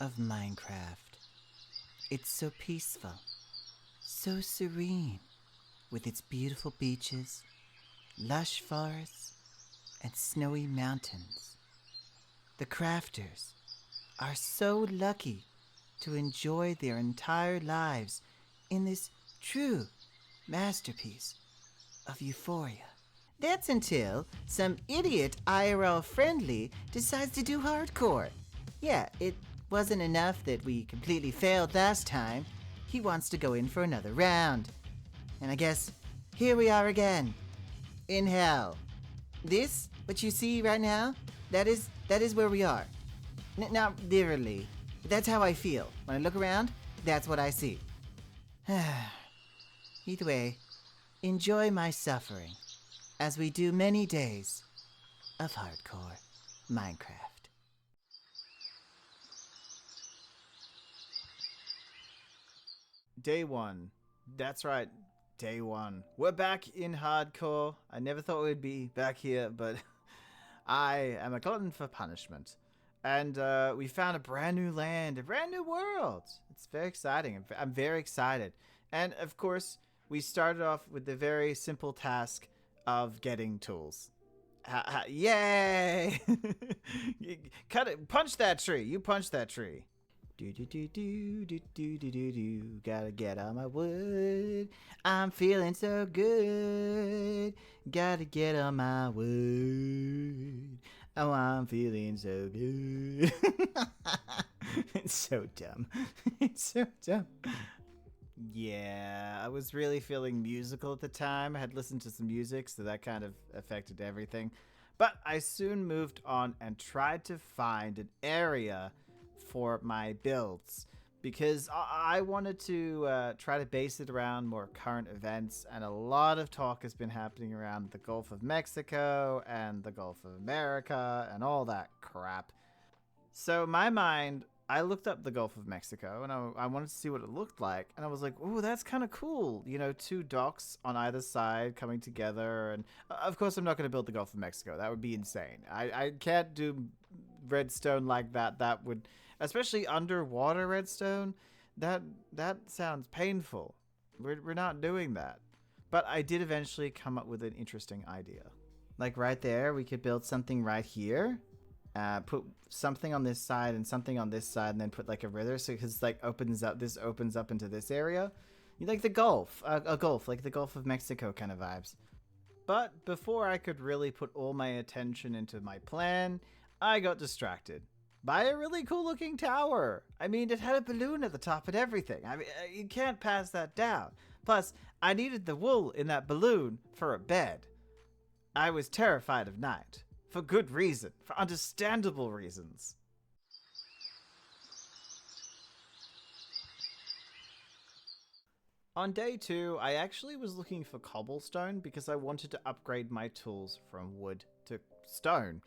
of Minecraft. It's so peaceful, so serene, with its beautiful beaches, lush forests, and snowy mountains. The crafters are so lucky to enjoy their entire lives in this true masterpiece of euphoria. That's until some idiot IRL friendly decides to do hardcore. Yeah, it wasn't enough that we completely failed last time. He wants to go in for another round. And I guess here we are again. In hell. This, what you see right now, that is where we are. Not literally. That's how I feel. When I look around, that's what I see. Either way, enjoy my suffering, as we do many days of hardcore Minecraft. Day one. That's right, day one. We're back in hardcore. I never thought we'd be back here, but I am a glutton for punishment. And we found a brand new land, a brand new world. It's very exciting. I'm very excited. And of course, we started off with the very simple task of getting tools. Yay! Cut it. Punch that tree. You punch that tree. Do. Gotta get all my wood. I'm feeling so good. Gotta get all my wood. Oh, I'm feeling so good. It's so dumb. It's so dumb. Yeah, I was really feeling musical at the time. I had listened to some music, so that kind of affected everything. But I soon moved on and tried to find an area for my builds, because I wanted to try to base it around more current events, and a lot of talk has been happening around the Gulf of Mexico and the Gulf of America and all that crap. So in my mind, I looked up the Gulf of Mexico, and I wanted to see what it looked like, and I was like, ooh, that's kind of cool. You know, two docks on either side coming together, and of course I'm not going to build the Gulf of Mexico. That would be insane. I can't do redstone like that. That would... Especially underwater redstone, that sounds painful. We're not doing that. But I did eventually come up with an interesting idea. Like right there, we could build something right here. Put something on this side and something on this side, and then put like a river, so because like this opens up into this area. You like the Gulf, a Gulf, like the Gulf of Mexico kind of vibes. But before I could really put all my attention into my plan, I got distracted by a really cool looking tower. I mean, it had a balloon at the top and everything. I mean, you can't pass that down. Plus, I needed the wool in that balloon for a bed. I was terrified of night. For good reason. For understandable reasons. On day 2, I actually was looking for cobblestone because I wanted to upgrade my tools from wood to stone.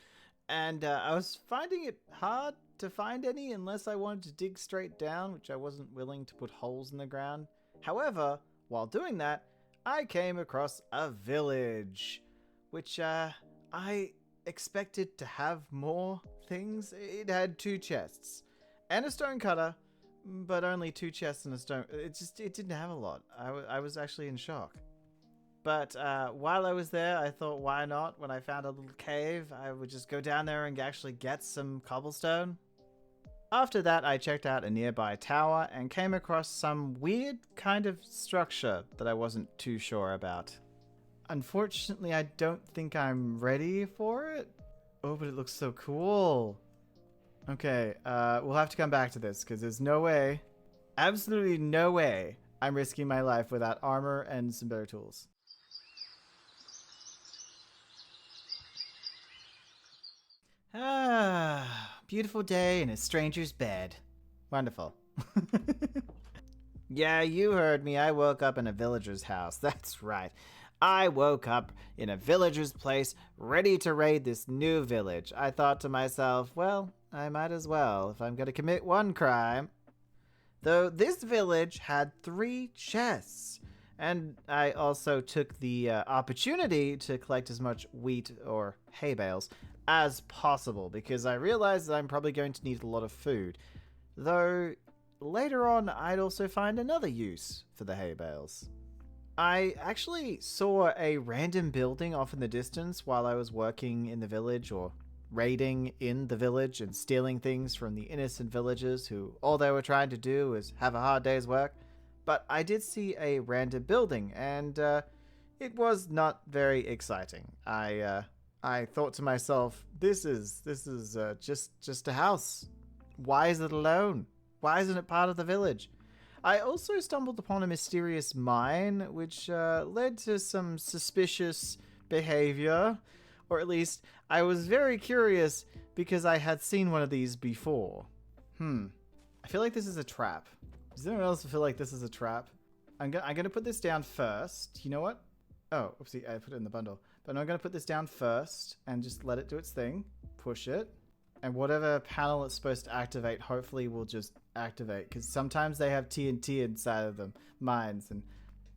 And I was finding it hard to find any unless I wanted to dig straight down, which I wasn't willing to put holes in the ground. However, while doing that, I came across a village, which I expected to have more things. It had 2 chests and a stone cutter, but only 2 chests and a stone. It didn't have a lot. I was actually in shock. But while I was there, I thought, why not? When I found a little cave, I would just go down there and actually get some cobblestone. After that, I checked out a nearby tower and came across some weird kind of structure that I wasn't too sure about. Unfortunately, I don't think I'm ready for it. Oh, but it looks so cool. Okay, we'll have to come back to this because there's no way, absolutely no way, I'm risking my life without armor and some better tools. Ah, beautiful day in a stranger's bed. Wonderful. Yeah, you heard me. I woke up in a villager's house. That's right. I woke up in a villager's place, ready to raid this new village. I thought to myself, well, I might as well if I'm going to commit one crime. Though this village had 3 chests. And I also took the opportunity to collect as much wheat or hay bales as possible, because I realized that I'm probably going to need a lot of food. though later on I'd also find another use for the hay bales. I actually saw a random building off in the distance while I was working in the village or raiding in the village and stealing things from the innocent villagers who all they were trying to do was have a hard day's work. But I did see a random building and it was not very exciting. I thought to myself, this is just a house. Why is it alone? Why isn't it part of the village? I also stumbled upon a mysterious mine, which led to some suspicious behavior. Or at least, I was very curious because I had seen one of these before. I feel like this is a trap. Does anyone else feel like this is a trap? I'm gonna put this down first. You know what? Oh, oopsie, I put it in the bundle. But I'm gonna put this down first and just let it do its thing. Push it. And whatever panel it's supposed to activate, hopefully will just activate. Because sometimes they have TNT inside of them, mines, and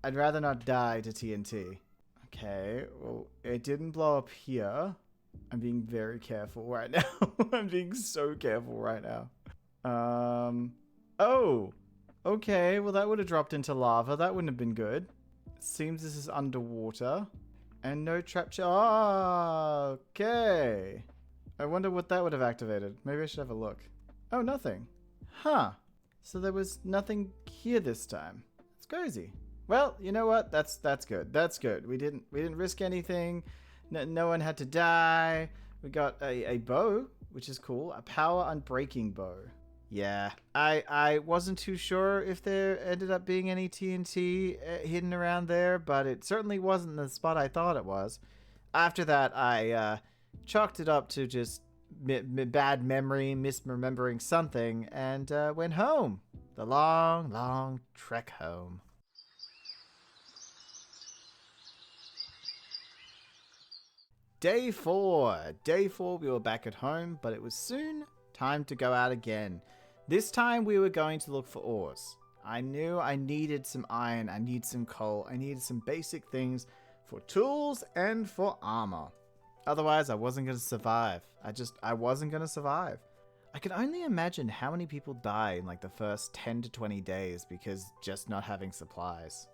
I'd rather not die to TNT. Okay, well, it didn't blow up here. I'm being very careful right now. I'm being so careful right now. Oh, okay, well that would have dropped into lava. That wouldn't have been good. Seems this is underwater. And no trap. Okay. I wonder what that would have activated. Maybe I should have a look. Oh, nothing. Huh. So there was nothing here this time. It's crazy. Well, you know what? That's good. That's good. We didn't risk anything. No one had to die. We got a bow, which is cool. A power unbreaking bow. Yeah. I wasn't too sure if there ended up being any TNT hidden around there, but it certainly wasn't the spot I thought it was. After that, I chalked it up to just bad memory, misremembering something, and went home. The long, long trek home. Day 4. Day 4, we were back at home, but it was soon time to go out again. This time we were going to look for ores. I knew I needed some iron, I needed some coal, I needed some basic things for tools and for armor. Otherwise, I wasn't going to survive. I wasn't going to survive. I can only imagine how many people die in like the first 10 to 20 days because just not having supplies.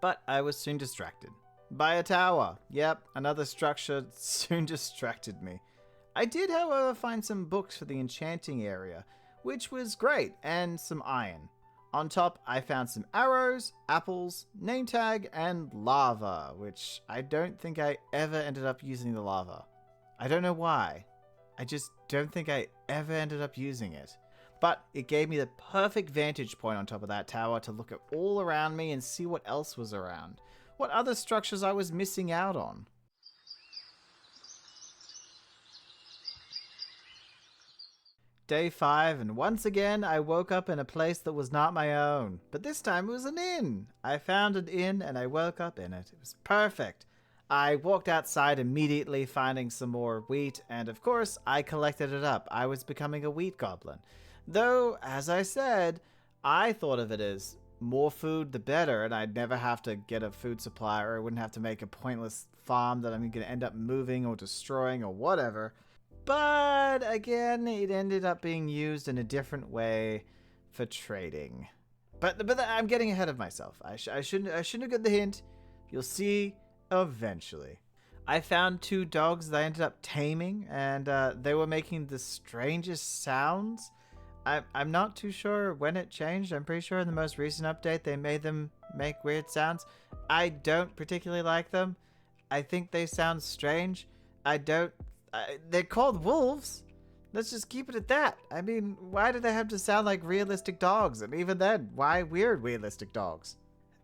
But I was soon distracted. By a tower. Yep, another structure soon distracted me. I did, however, find some books for the enchanting area, which was great, and some iron. On top, I found some arrows, apples, name tag, and lava, which I don't think I ever ended up using the lava. I don't know why. I just don't think I ever ended up using it. But it gave me the perfect vantage point on top of that tower to look at all around me and see what else was around. What other structures I was missing out on. Day 5, and once again I woke up in a place that was not my own. But this time it was an inn. I found an inn and I woke up in it. It was perfect. I walked outside immediately, finding some more wheat, and of course I collected it up. I was becoming a wheat goblin. Though, as I said, I thought of it as more food the better, and I'd never have to get a food supply, or I wouldn't have to make a pointless farm that I'm going to end up moving or destroying or whatever. But again, it ended up being used in a different way for trading. But I'm getting ahead of myself. I shouldn't have got the hint. You'll see eventually. I found 2 dogs that I ended up taming, and they were making the strangest sounds. I'm not too sure when it changed. I'm pretty sure in the most recent update they made them make weird sounds. I don't particularly like them. I think they sound strange. They're called wolves. Let's just keep it at that. I mean, why do they have to sound like realistic dogs? And even then, why weird realistic dogs?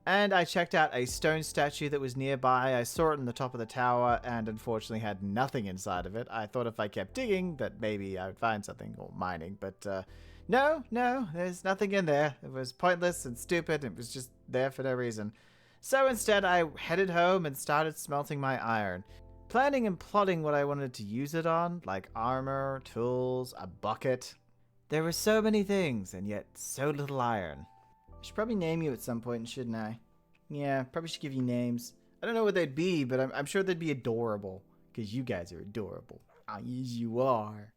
And I checked out a stone statue that was nearby. I saw it on the top of the tower and unfortunately had nothing inside of it. I thought if I kept digging that maybe I would find something, or mining, but no, there's nothing in there. It was pointless and stupid. It was just there for no reason. So instead I headed home and started smelting my iron. Planning and plotting what I wanted to use it on, like armor, tools, a bucket. There were so many things, and yet so little iron. I should probably name you at some point, shouldn't I? Yeah, probably should give you names. I don't know what they'd be, but I'm sure they'd be adorable. Because you guys are adorable. Ah, yes, you are.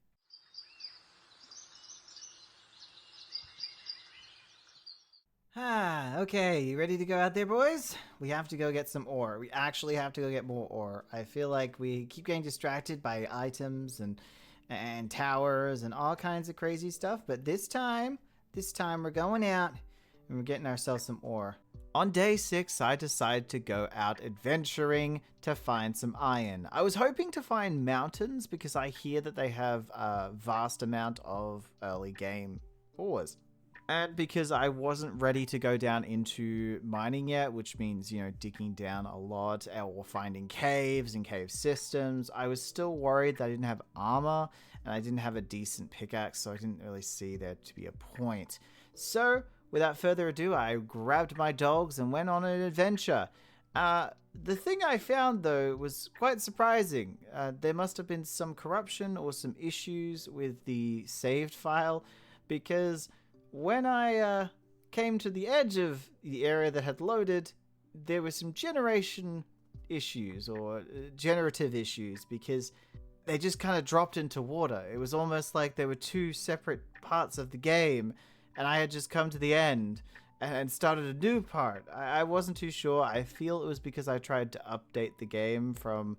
Okay, you ready to go out there, boys? We have to go get some ore. We actually have to go get more ore. I feel like we keep getting distracted by items and towers and all kinds of crazy stuff, but this time we're going out and we're getting ourselves some ore. On day 6, I decided to go out adventuring to find some iron. I was hoping to find mountains because I hear that they have a vast amount of early game ores. And because I wasn't ready to go down into mining yet, which means, digging down a lot or finding caves and cave systems, I was still worried that I didn't have armor and I didn't have a decent pickaxe, so I didn't really see there to be a point. So, without further ado, I grabbed my dogs and went on an adventure. The thing I found, though, was quite surprising. There must have been some corruption or some issues with the saved file, because when I came to the edge of the area that had loaded, there were some generation issues or generative issues because they just kind of dropped into water. It was almost like there were two separate parts of the game, and I had just come to the end and started a new part. I wasn't too sure. I feel it was because I tried to update the game from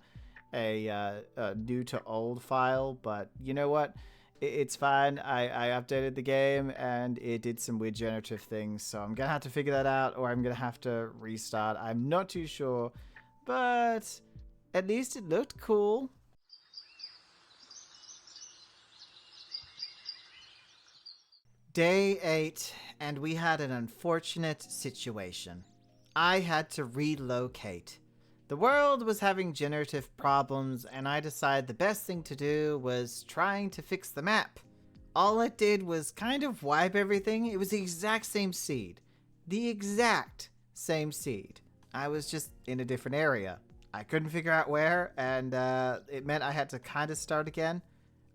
a new to old file, but you know what? It's fine. I updated the game and it did some weird generative things, so I'm gonna have to figure that out, or I'm gonna have to restart. I'm not too sure, but at least it looked cool. Day 8, and we had an unfortunate situation. I had to relocate. The world was having generative problems, and I decided the best thing to do was trying to fix the map. All it did was kind of wipe everything. It was the exact same seed. The exact same seed. I was just in a different area. I couldn't figure out where, and it meant I had to kind of start again.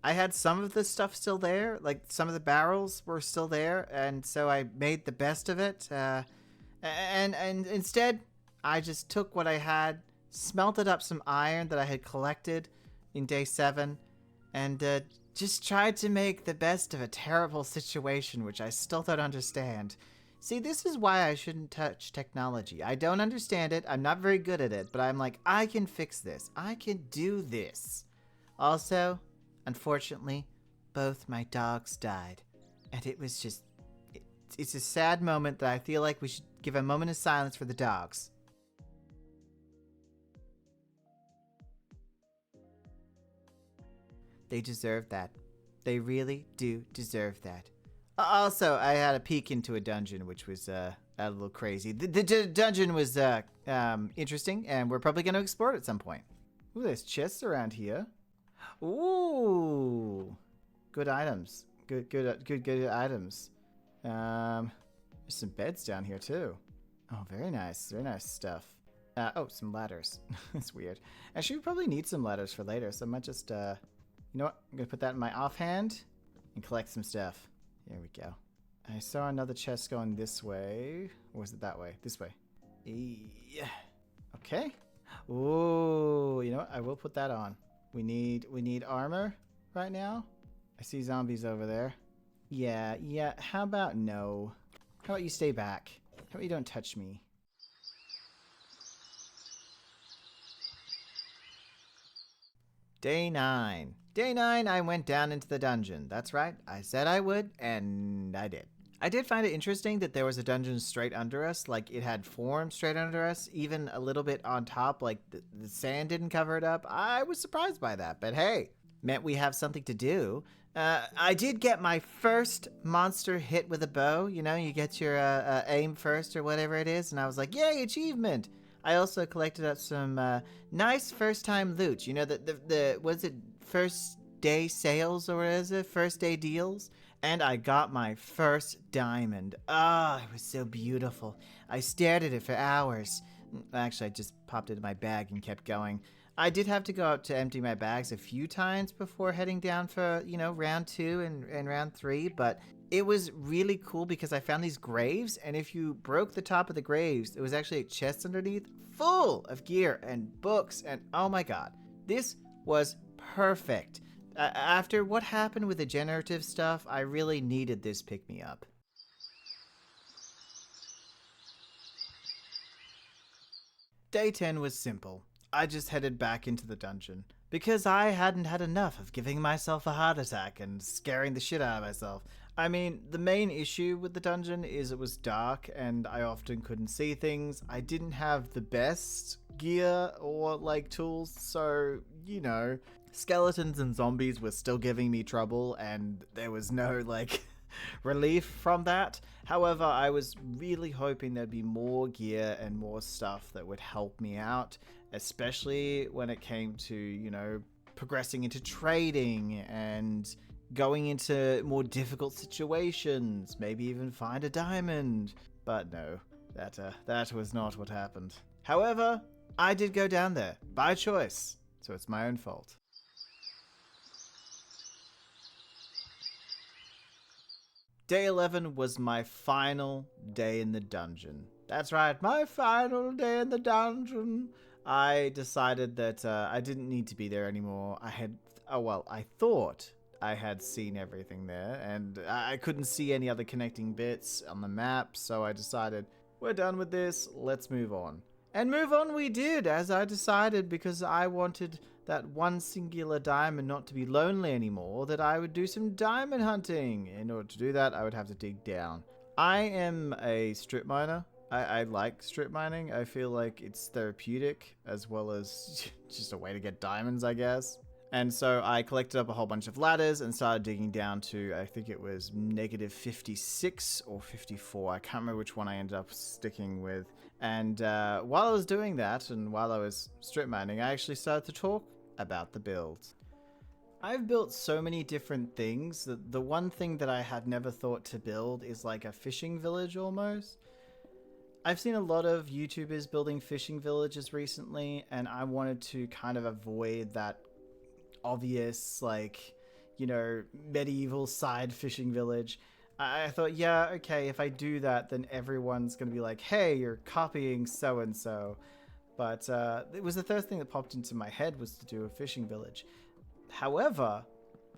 I had some of the stuff still there, like some of the barrels were still there, and so I made the best of it. And instead, I just took what I had, smelted up some iron that I had collected in day 7, and just tried to make the best of a terrible situation, which I still don't understand. See, this is why I shouldn't touch technology. I don't understand it, I'm not very good at it, but I'm like, I can fix this. I can do this. Also, unfortunately, both my dogs died, and it was just... It's a sad moment that I feel like we should give a moment of silence for the dogs. They deserve that. They really do deserve that. Also, I had a peek into a dungeon, which was a little crazy. The dungeon was interesting, and we're probably going to explore it at some point. Ooh, there's chests around here. Ooh, good items. Good items. There's some beds down here too. Oh, very nice stuff. Oh, some ladders. That's weird. Actually, we probably need some ladders for later, so I might just, you know what? I'm gonna put that in my offhand and collect some stuff. There we go. I saw another chest going this way. Or was it that way? This way. Yeah. Okay. Ooh, you know what? I will put that on. We need armor right now. I see zombies over there. Yeah. How about no? How about you stay back? How about you don't touch me? Day 9. Day 9, I went down into the dungeon. That's right, I said I would, and I did. I did find it interesting that there was a dungeon straight under us, like it had formed straight under us, even a little bit on top, like the sand didn't cover it up. I was surprised by that, but hey, meant we have something to do. I did get my first monster hit with a bow. You know, you get your aim first or whatever it is, and I was like, yay, achievement! I also collected up some nice first-time loot. You know, the was it first day sales or what is it? First day deals? And I got my first diamond. Ah, it was so beautiful. I stared at it for hours. Actually, I just popped it in my bag and kept going. I did have to go out to empty my bags a few times before heading down for, you know, round 2 and round 3, but it was really cool because I found these graves, and if you broke the top of the graves, there was actually a chest underneath full of gear and books, and oh my god, this was perfect. After what happened with the generative stuff, I really needed this pick-me-up. Day 10 was simple. I just headed back into the dungeon because I hadn't had enough of giving myself a heart attack and scaring the shit out of myself. I mean, the main issue with the dungeon is it was dark and I often couldn't see things. I didn't have the best gear or like tools, so, you know, skeletons and zombies were still giving me trouble and there was no like relief from that. However, I was really hoping there'd be more gear and more stuff that would help me out, especially when it came to, you know, progressing into trading and going into more difficult situations, maybe even find a diamond. But no, that was not what happened. However, I did go down there by choice, so it's my own fault. Day 11 was my final day in the dungeon. That's right, my final day in the dungeon. I decided that I didn't need to be there anymore. I thought I had seen everything there, and I couldn't see any other connecting bits on the map, so I decided, we're done with this, let's move on. And move on we did, as I decided, because I wanted that one singular diamond not to be lonely anymore, that I would do some diamond hunting. In order to do that, I would have to dig down. I am a strip miner. I like strip mining. I feel like it's therapeutic as well as just a way to get diamonds, I guess. And so I collected up a whole bunch of ladders and started digging down to, I think it was negative 56 or 54. I can't remember which one I ended up sticking with. And while I was doing that and while I was strip mining, I actually started to talk about the build. I've built so many different things that the one thing that I had never thought to build is like a fishing village almost. I've seen a lot of YouTubers building fishing villages recently, and I wanted to kind of avoid that obvious, like, you know, medieval side fishing village. I thought, yeah, okay, if I do that, then everyone's going to be like, hey, you're copying so-and-so. But it was the first thing that popped into my head was to do a fishing village. However,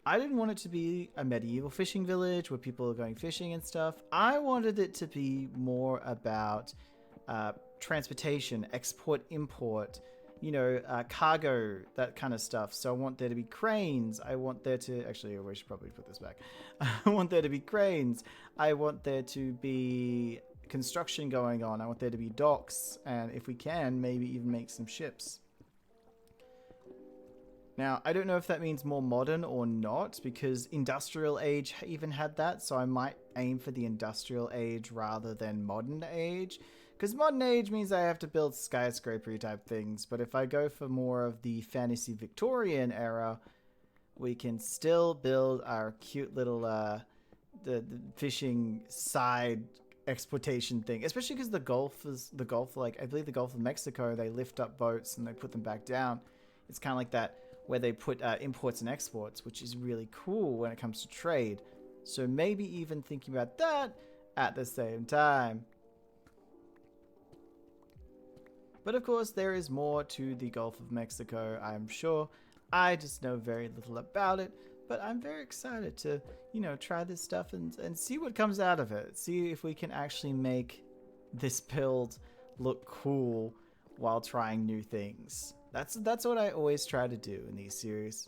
I didn't want it to be a medieval fishing village where people are going fishing and stuff. I wanted it to be more about transportation, export, import, you know, cargo, that kind of stuff. So I want there to be cranes. I want there to... Actually, I should probably put this back. I want there to be cranes. I want there to be construction going on. I want there to be docks. And if we can, maybe even make some ships. Now, I don't know if that means more modern or not, because Industrial Age even had that, so I might aim for the Industrial Age rather than Modern Age. Because Modern Age means I have to build skyscraper type things, but if I go for more of the Fantasy Victorian era, we can still build our cute little the fishing side exploitation thing, especially because the Gulf, like I believe the Gulf of Mexico, they lift up boats and they put them back down. It's kind of like that where they put imports and exports, which is really cool when it comes to trade. So maybe even thinking about that at the same time. But of course, there is more to the Gulf of Mexico, I'm sure. I just know very little about it, but I'm very excited to, you know, try this stuff and see what comes out of it. See if we can actually make this build look cool while trying new things. That's what I always try to do in these series.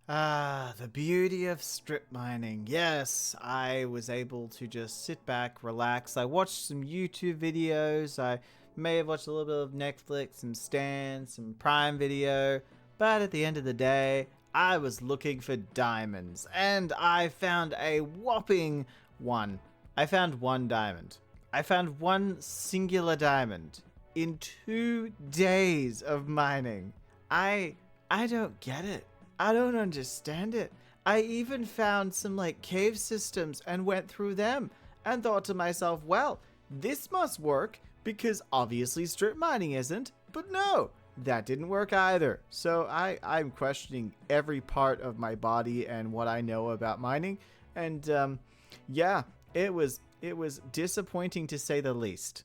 Ah, the beauty of strip mining. Yes, I was able to just sit back, relax. I watched some YouTube videos. I may have watched a little bit of Netflix, some Stan, some Prime Video. But at the end of the day, I was looking for diamonds. And I found a whopping one. I found one diamond. I found one singular diamond in 2 days of mining. I don't get it. I don't understand it. I even found some like cave systems and went through them and thought to myself, well, this must work because obviously strip mining isn't. But no, that didn't work either. So I'm questioning every part of my body and what I know about mining. And yeah, it was disappointing to say the least.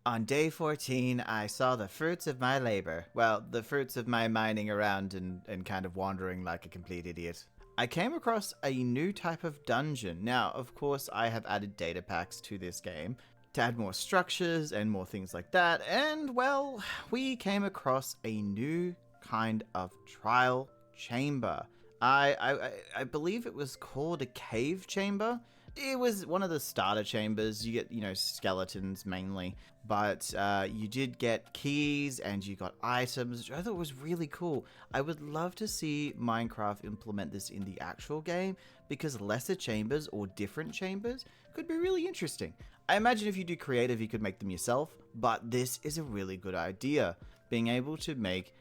On day 14, I saw the fruits of my labor. Well, the fruits of my mining around and kind of wandering like a complete idiot. I came across a new type of dungeon. Now, of course, I have added data packs to this game to add more structures and more things like that. And, well, we came across a new kind of trial chamber. I believe it was called a cave chamber. It was one of the starter chambers. You get, skeletons mainly, but you did get keys and you got items, which I thought was really cool. I would love to see Minecraft implement this in the actual game because lesser chambers or different chambers could be really interesting. I imagine if you do creative, you could make them yourself, but this is a really good idea. Being able to make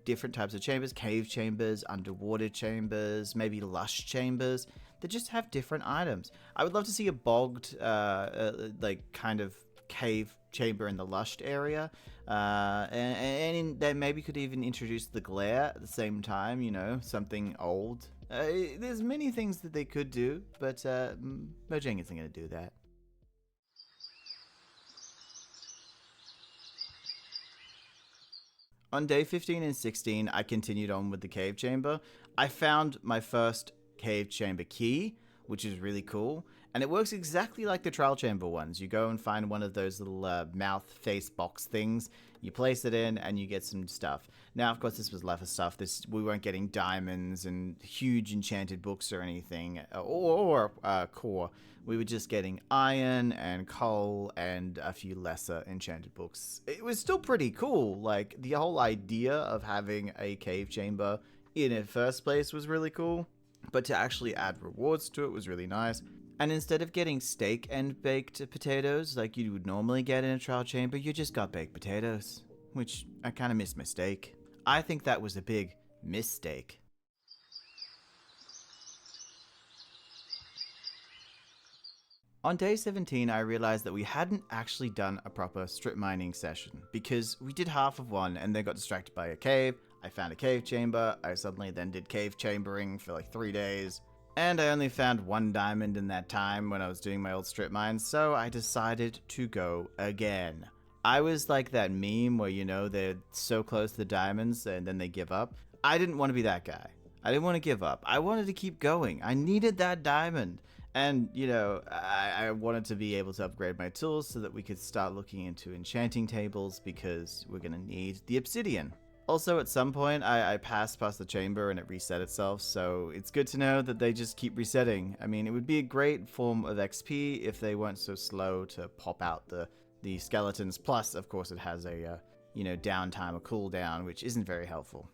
different types of chambers, cave chambers, underwater chambers, maybe lush chambers that just have different items. I would love to see a bogged, kind of cave chamber in the lushed area, and then maybe could even introduce the glare at the same time, something old. There's many things that they could do, but Mojang isn't going to do that. On day 15 and 16, I continued on with the cave chamber. I found my first cave chamber key, which is really cool. And it works exactly like the trial chamber ones. You go and find one of those little mouth face box things. You place it in and you get some stuff. Now, of course, this was leather stuff. We weren't getting diamonds and huge enchanted books or anything, or core. We were just getting iron and coal and a few lesser enchanted books. It was still pretty cool. Like, the whole idea of having a cave chamber in the first place was really cool. But to actually add rewards to it was really nice. And instead of getting steak and baked potatoes like you would normally get in a trial chamber, you just got baked potatoes. Which, I kind of miss my steak. I think that was a big mistake. On day 17, I realized that we hadn't actually done a proper strip mining session because we did half of one and then got distracted by a cave. I found a cave chamber. I suddenly then did cave chambering for like 3 days. And I only found 1 diamond in that time when I was doing my old strip mines, so I decided to go again. I was like that meme where, they're so close to the diamonds and then they give up. I didn't want to be that guy. I didn't want to give up. I wanted to keep going. I needed that diamond. And, I wanted to be able to upgrade my tools so that we could start looking into enchanting tables because we're going to need the obsidian. Also, at some point, I passed past the chamber and it reset itself, so it's good to know that they just keep resetting. I mean, it would be a great form of XP if they weren't so slow to pop out the skeletons. Plus, of course, it has a, downtime, a cooldown, which isn't very helpful.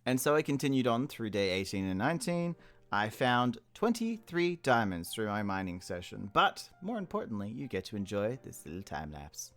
And so I continued on through day 18 and 19. I found 23 diamonds through my mining session, but more importantly, you get to enjoy this little time lapse.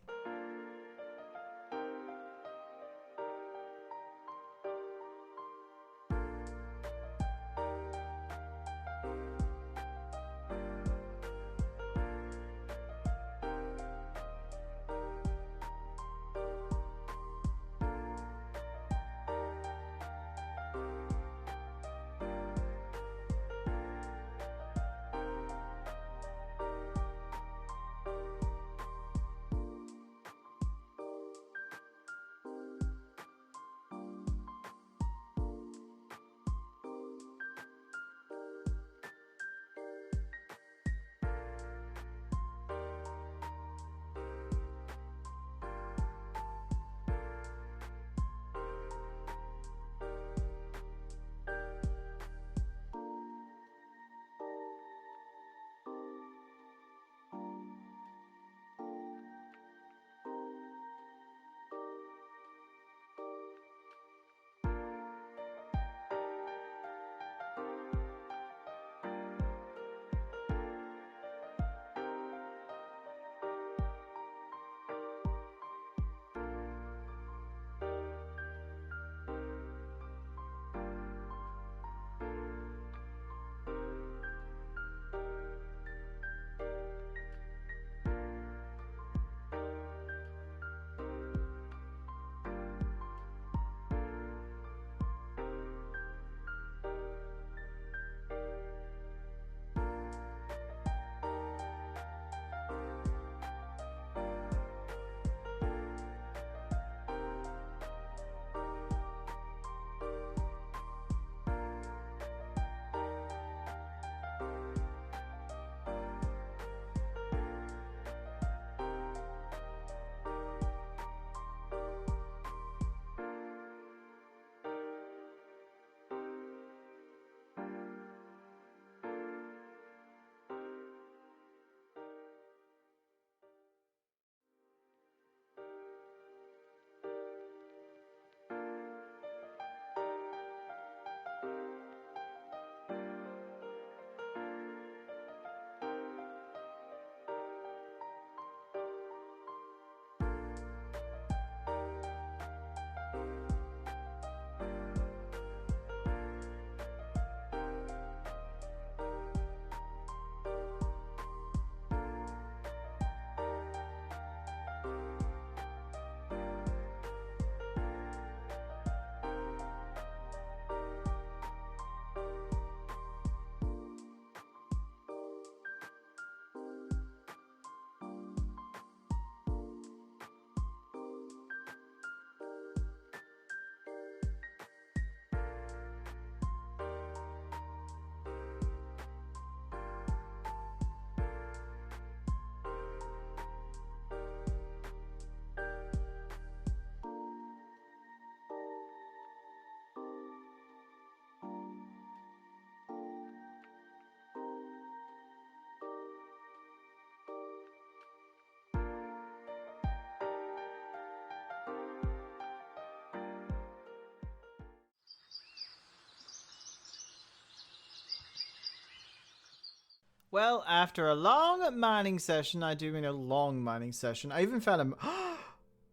Well, after a long mining session, I do mean a long mining session, I even found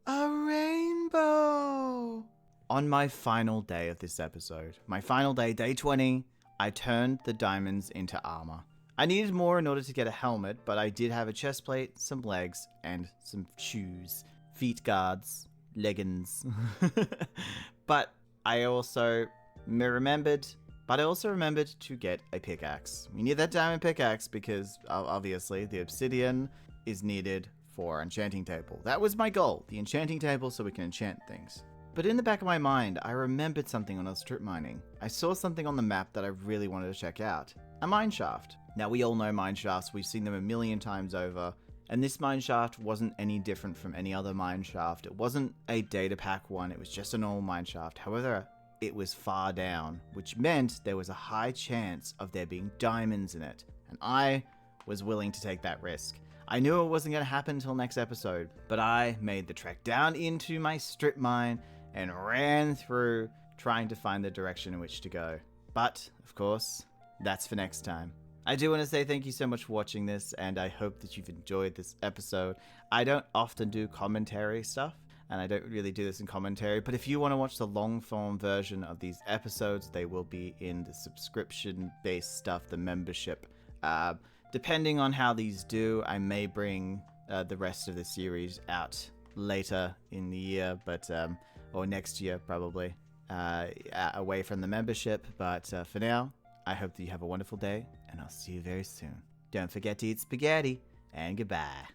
a rainbow! On my final day of this episode, my final day, day 20, I turned the diamonds into armor. I needed more in order to get a helmet, but I did have a chest plate, some legs, and some shoes. Feet guards, leggings. But I also remembered to get a pickaxe. We need that diamond pickaxe because obviously the obsidian is needed for enchanting table. That was my goal, the enchanting table so we can enchant things. But in the back of my mind, I remembered something when I was strip mining. I saw something on the map that I really wanted to check out. A mine shaft. Now we all know mine shafts, we've seen them a million times over, and this mine shaft wasn't any different from any other mine shaft. It wasn't a data pack one, it was just a normal mine shaft. However, it was far down, which meant there was a high chance of there being diamonds in it, and I was willing to take that risk. I knew it wasn't going to happen until next episode, but I made the trek down into my strip mine and ran through trying to find the direction in which to go. But, of course, that's for next time. I do want to say thank you so much for watching this, and I hope that you've enjoyed this episode. I don't often do commentary stuff, and I don't really do this in commentary, but if you want to watch the long-form version of these episodes, they will be in the subscription-based stuff, the membership. Depending on how these do, I may bring the rest of the series out later in the year, but or next year probably, away from the membership. But for now, I hope that you have a wonderful day, and I'll see you very soon. Don't forget to eat spaghetti, and goodbye.